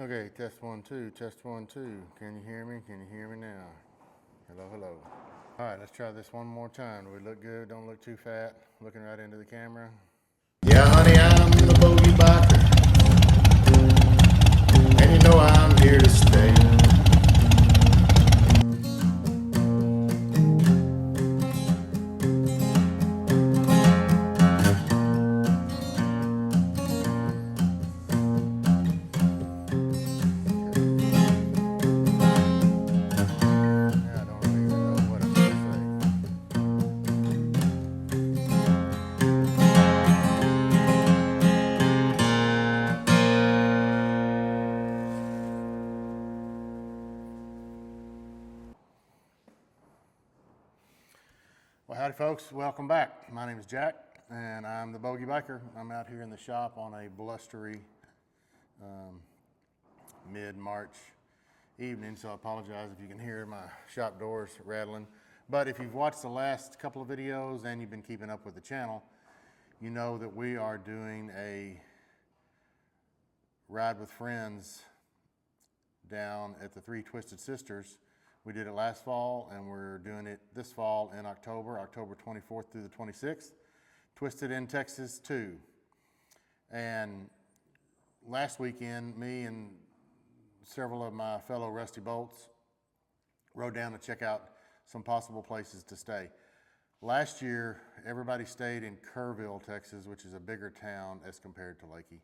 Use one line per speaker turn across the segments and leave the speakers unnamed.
Okay, test 1, 2, test 1, 2. Can you hear me? Can you hear me now? Hello, hello. All right, let's try this one more time. Do we look good? Don't look too fat. Looking right into the camera.
Yeah, honey, I'm the bogey biker, and you know I'm here to stay.
Now I don't even know what I'm going to say. Well, howdy folks, welcome back. My name is Jack, and I'm the Bogey Biker. I'm out here in the shop on a blustery mid-March evening, so I apologize if you can hear my shop doors rattling. But if you've watched the last couple of videos and you've been keeping up with the channel, you know that we are doing a ride with friends down at the Three Twisted Sisters. We did it last fall, and we're doing it this fall in October 24th through the 26th. Twisted in Texas 2. And last weekend, me and several of my fellow Rusty Bolts rode down to check out some possible places to stay. Last year, everybody stayed in Kerrville, Texas, which is a bigger town as compared to Leakey.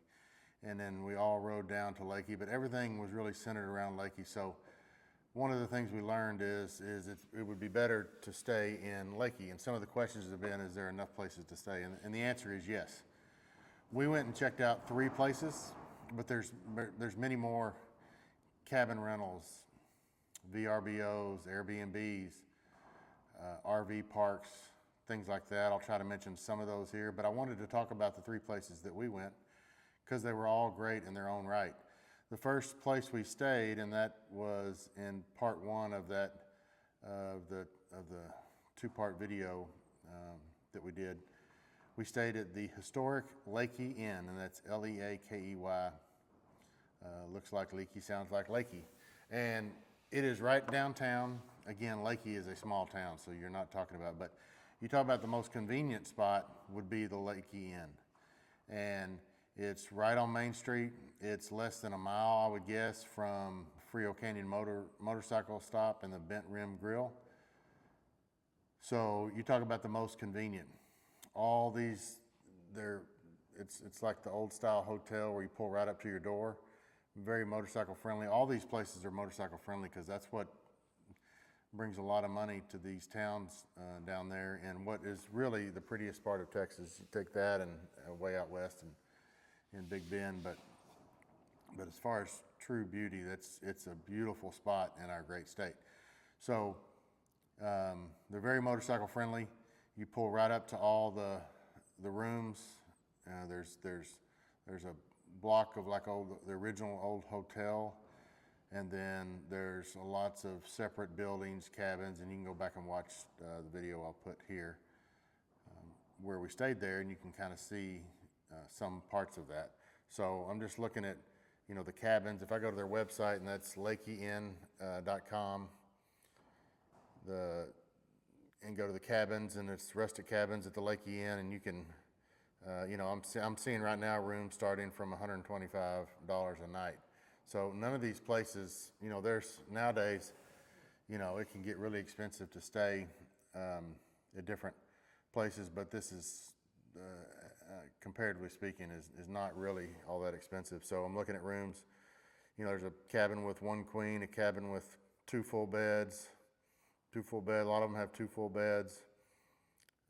And then we all rode down to Leakey, but everything was really centered around Leakey. So one of the things we learned is it would be better to stay in Leakey. And some of the questions have been, is there enough places to stay? And the answer is yes. We went and checked out 3 places, but there's many more cabin rentals, VRBOs, Airbnbs, RV parks, things like that. I'll try to mention some of those here, but I wanted to talk about the 3 places that we went because they were all great in their own right. The first place we stayed, and that was in part 1 of that the 2-part video that we did. We stayed at the historic Leakey Inn, and that's Leakey. Looks like Leakey, sounds like Leakey, and it is right downtown. Again, Leakey is a small town, so you're not talking about. But you talk about the most convenient spot would be the Leakey Inn, and it's right on Main Street. It's less than a mile, I would guess, from Frio Canyon motorcycle stop and the Bent Rim Grill. So you talk about the most convenient. All these, it's like the old style hotel where you pull right up to your door. Very motorcycle friendly. All these places are motorcycle friendly because that's what brings a lot of money to these towns down there. And what is really the prettiest part of Texas, you take that and way out west and in Big Bend, but as far as true beauty, it's a beautiful spot in our great state. So they're very motorcycle friendly. You pull right up to all the rooms. There's a block of like the original old hotel, and then there's lots of separate buildings, cabins, and you can go back and watch the video I'll put here where we stayed there, and you can kind of see some parts of that. So I'm just looking at, the cabins. If I go to their website, and that's LeakeyInn.com, and go to the cabins, and it's rustic cabins at the Leakey Inn, and you can, I'm seeing right now rooms starting from $125 a night. So none of these places, there's nowadays, it can get really expensive to stay at different places, but this is comparatively speaking, is not really all that expensive. So I'm looking at rooms. There's a cabin with 1 queen, a cabin with 2 full beds, 2 full beds. A lot of them have 2 full beds.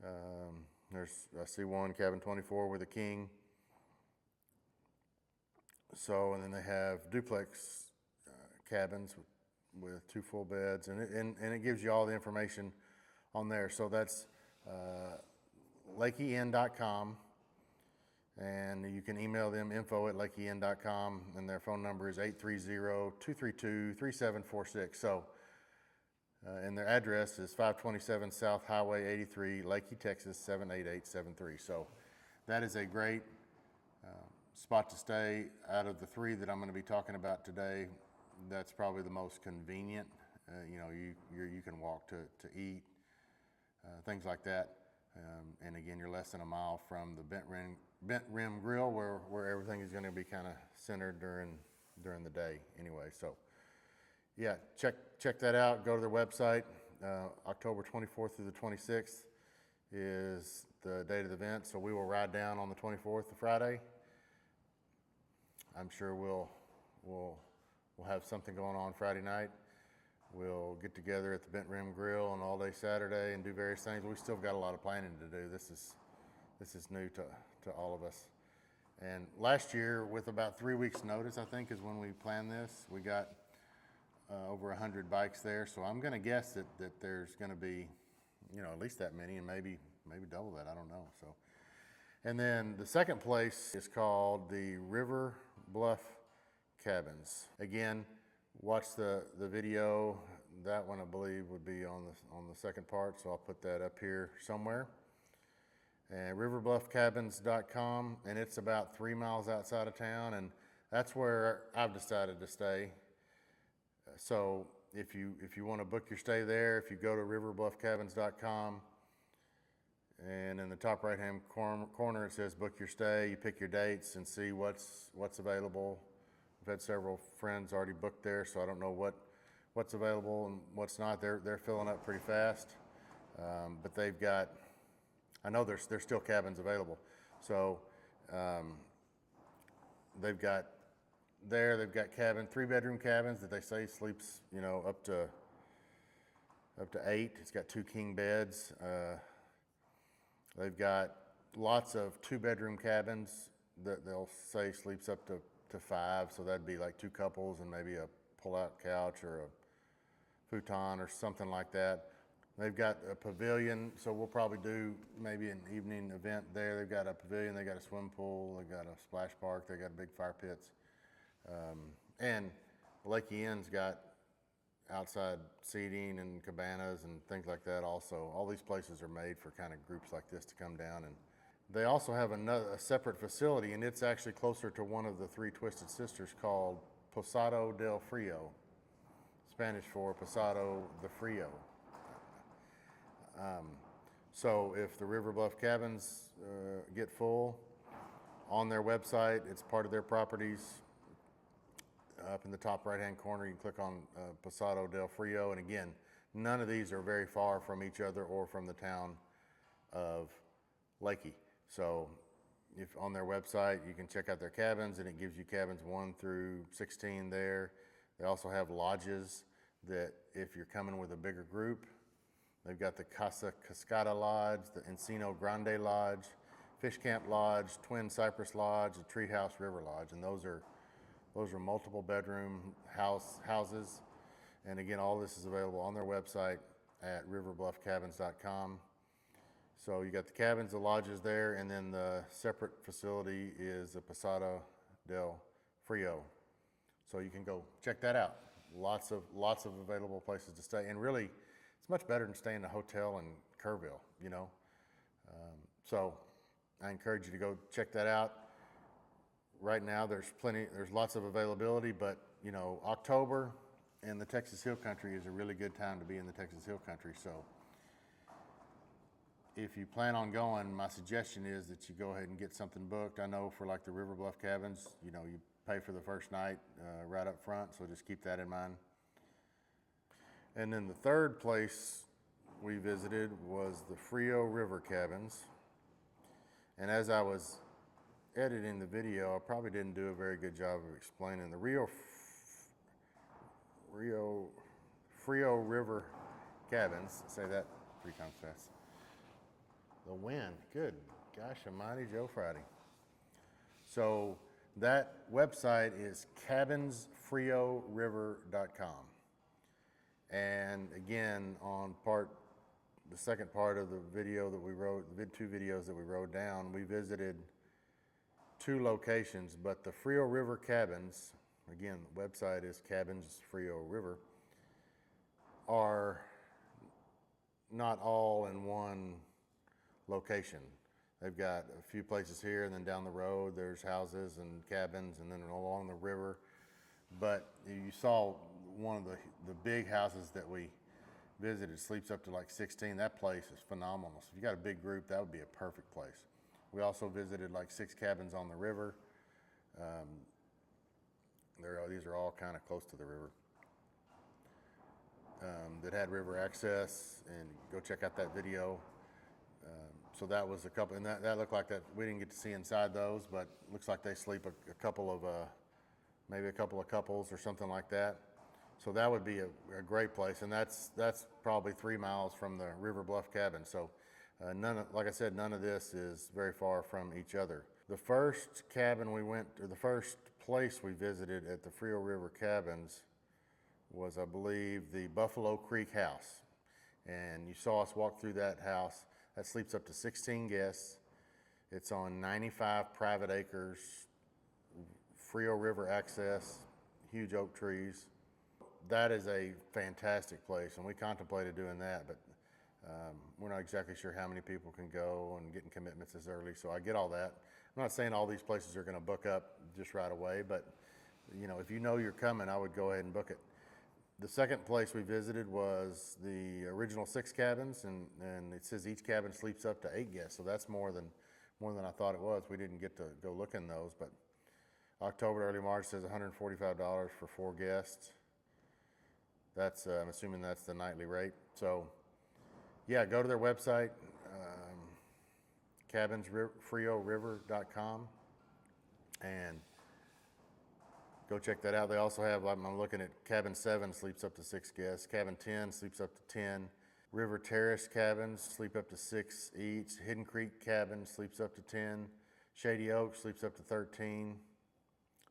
I see one cabin 24 with a king. So, and then they have duplex cabins with 2 full beds, and it gives you all the information on there. So that's LeakeyInn.com. And you can email them info@LeakeyInn.com, and their phone number is 830-232-3746. So, and their address is 527 South Highway 83, Leakey, Texas 78873. So, that is a great spot to stay. Out of the three that I'm going to be talking about today, that's probably the most convenient. You know, you can walk to eat, things like that. And again, you're less than a mile from the Bent Rim Grill, where everything is going to be kind of centered during the day anyway. So yeah, check that out. Go to their website. October 24th through the 26th is the date of the event. So we will ride down on the 24th, the Friday. I'm sure we'll have something going on Friday night. We'll get together at the Bent Rim Grill on all day Saturday and do various things. We still got a lot of planning to do. This is new to all of us. And last year, with about 3 weeks notice, I think is when we planned this, we got over 100 bikes there. So I'm gonna guess that there's gonna be, you know, at least that many, and maybe double that, I don't know. So, and then the second place is called the River Bluff Cabins. Again, watch the video. That one I believe would be on the second part, so I'll put that up here somewhere. And riverbluffcabins.com, and it's about 3 miles outside of town, and that's where I've decided to stay. So if you want to book your stay there, if you go to riverbluffcabins.com, and in the top right hand corner it says book your stay. You pick your dates and see what's available. We've had several friends already booked there, so I don't know what's available and what's not. They're filling up pretty fast, but they've got, I know there's still cabins available. So they've got 3-bedroom cabins that they say sleeps, you know, up to 8. It's got 2 king beds. They've got lots of 2-bedroom cabins that they'll say sleeps up to 5. So that'd be like 2 couples and maybe a pull-out couch or a futon or something like that. They've got a pavilion, so we'll probably do maybe an evening event there. They've got a pavilion, they got a swim pool, they got a splash park, they got big fire pits. And Leakey Inn's got outside seating and cabanas and things like that also. All these places are made for kind of groups like this to come down. And they also have a separate facility, and it's actually closer to one of the 3 Twisted Sisters, called Posado del Frio, Spanish for Posado the Frio. So if the River Bluff Cabins get full, on their website, it's part of their properties. Up in the top right-hand corner, you can click on Posado del Frio, and again, none of these are very far from each other or from the town of Leakey. So if on their website, you can check out their cabins, and it gives you cabins 1 through 16 there. They also have lodges that if you're coming with a bigger group, they've got the Casa Cascada Lodge, the Encino Grande Lodge, Fish Camp Lodge, Twin Cypress Lodge, the Treehouse River Lodge, and those are multiple bedroom houses. And again, all this is available on their website at riverbluffcabins.com. So you got the cabins, the lodges there, and then the separate facility is the Posado del Frio. So you can go check that out. Lots of available places to stay, and really, it's much better than staying in a hotel in Kerrville, you know. So I encourage you to go check that out. Right now, there's lots of availability, but you know, October in the Texas Hill Country is a really good time to be in the Texas Hill Country. So if you plan on going, my suggestion is that you go ahead and get something booked. I know for like the River Bluff Cabins, you know, you pay for the first night right up front, so just keep that in mind. And then the third place we visited was the Frio River Cabins. And as I was editing the video, I probably didn't do a very good job of explaining the Frio River Cabins. Say that 3 times fast. The wind, good gosh almighty, Joe Friday. So that website is cabinsfrioriver.com. And again, on the second part of the video that we wrote, the 2 videos that we wrote down, we visited 2 locations, but the Frio River Cabins, again, the website is Cabins Frio River, are not all in one location. They've got a few places here, and then down the road, there's houses and cabins, and then along the river. But you saw one of the big houses that we visited sleeps up to like 16. That place is phenomenal. So if you got a big group, that would be a perfect place. We also visited like 6 cabins on the river. These are all kind of close to the river. That had river access, and go check out that video. So that was a couple, and that looked like that. We didn't get to see inside those, but looks like they sleep a couple of, maybe a couple of couples or something like that. So that would be a great place, and that's probably 3 miles from the River Bluff Cabin. So like I said, none of this is very far from each other. The first cabin we went, or the first place we visited at the Frio River Cabins was, I believe, the Buffalo Creek House. And you saw us walk through that house. That sleeps up to 16 guests. It's on 95 private acres, Frio River access, huge oak trees. That is a fantastic place, and we contemplated doing that, but we're not exactly sure how many people can go and getting commitments this early, so I get all that. I'm not saying all these places are gonna book up just right away, but if you know you're coming, I would go ahead and book it. The second place we visited was the original 6 cabins, and it says each cabin sleeps up to 8 guests, so that's more than I thought it was. We didn't get to go look in those, but October to early March says $145 for 4 guests. That's, I'm assuming that's the nightly rate. So yeah, go to their website, cabinsfrioriver.com, and go check that out. They also have, I'm looking at cabin 7 sleeps up to 6 guests. Cabin 10 sleeps up to 10. River Terrace cabins sleep up to 6 each. Hidden Creek cabin sleeps up to 10. Shady Oak sleeps up to 13.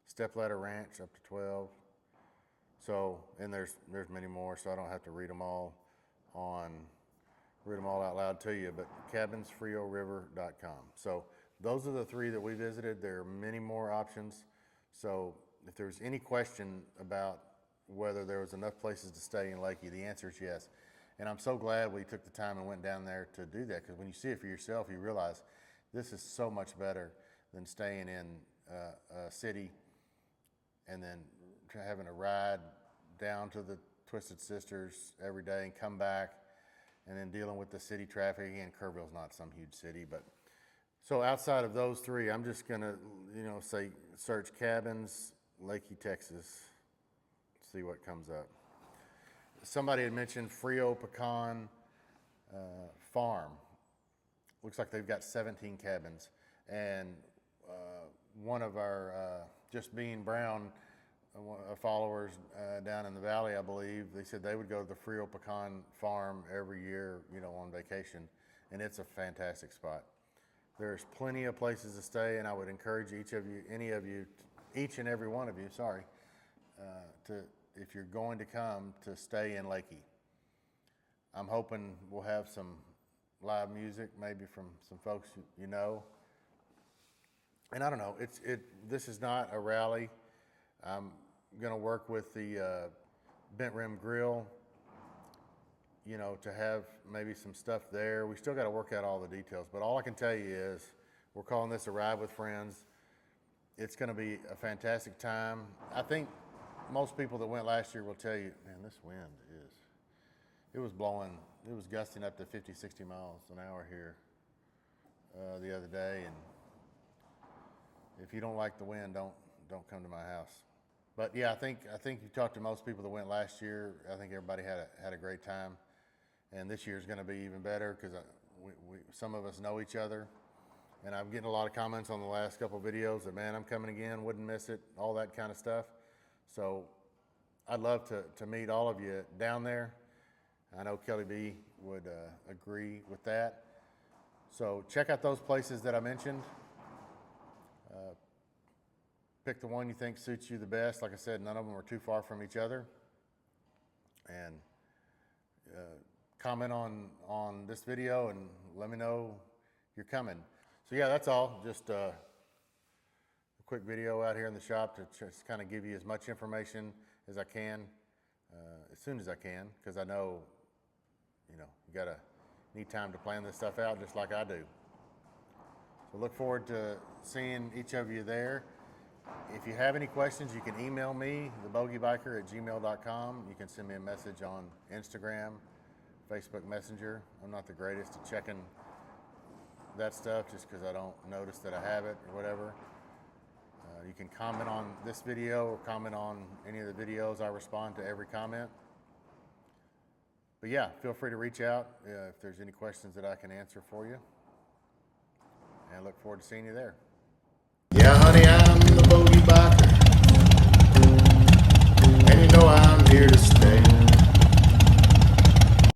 Stepladder Ranch up to 12. So, and there's many more, so I don't have to read them all out loud to you, but cabinsfrioriver.com. So those are the 3 that we visited. There are many more options. So if there's any question about whether there was enough places to stay in Leakey, the answer is yes. And I'm so glad we took the time and went down there to do that, because when you see it for yourself, you realize this is so much better than staying in a city and then having to ride down to the Twisted Sisters every day and come back, and then dealing with the city traffic. Again, Kerrville's not some huge city, but so outside of those 3, I'm just gonna, say search cabins, Leakey, Texas, see what comes up. Somebody had mentioned Frio Pecan Farm. Looks like they've got 17 cabins, and one of our Just Being Brown followers down in the valley, I believe, they said they would go to the Frio Pecan Farm every year, on vacation, and it's a fantastic spot. There's plenty of places to stay, and I would encourage each and every one of you, if you're going to come, to stay in Leakey. I'm hoping we'll have some live music, maybe from some folks you know. And I don't know, this is not a rally. I'm gonna work with the Bent Rim Grill, to have maybe some stuff there. We still gotta work out all the details, but all I can tell you is we're calling this a ride with friends. It's gonna be a fantastic time. I think most people that went last year will tell you, man, this wind it was gusting up to 50, 60 miles an hour here the other day, and if you don't like the wind, don't come to my house. But yeah, I think you talked to most people that went last year. I think everybody had a great time, and this year's going to be even better, because some of us know each other, and I'm getting a lot of comments on the last couple of videos that, man, I'm coming again, wouldn't miss it, all that kind of stuff. So I'd love to meet all of you down there. I know Kelly B would agree with that. So check out those places that I mentioned. Pick the one you think suits you the best. Like I said, none of them are too far from each other. And comment on this video and let me know you're coming. So yeah, that's all. Just a quick video out here in the shop to just kind of give you as much information as I can, as soon as I can, because I know, you need time to plan this stuff out just like I do. So look forward to seeing each of you there. If you have any questions, you can email me, thebogeybiker@gmail.com. You can send me a message on Instagram, Facebook Messenger. I'm not the greatest at checking that stuff just because I don't notice that I have it or whatever. You can comment on this video or comment on any of the videos. I respond to every comment. But yeah, feel free to reach out if there's any questions that I can answer for you. And I look forward to seeing you there.
Yeah, honey, I'm the bogey biker, and you know I'm here to stay.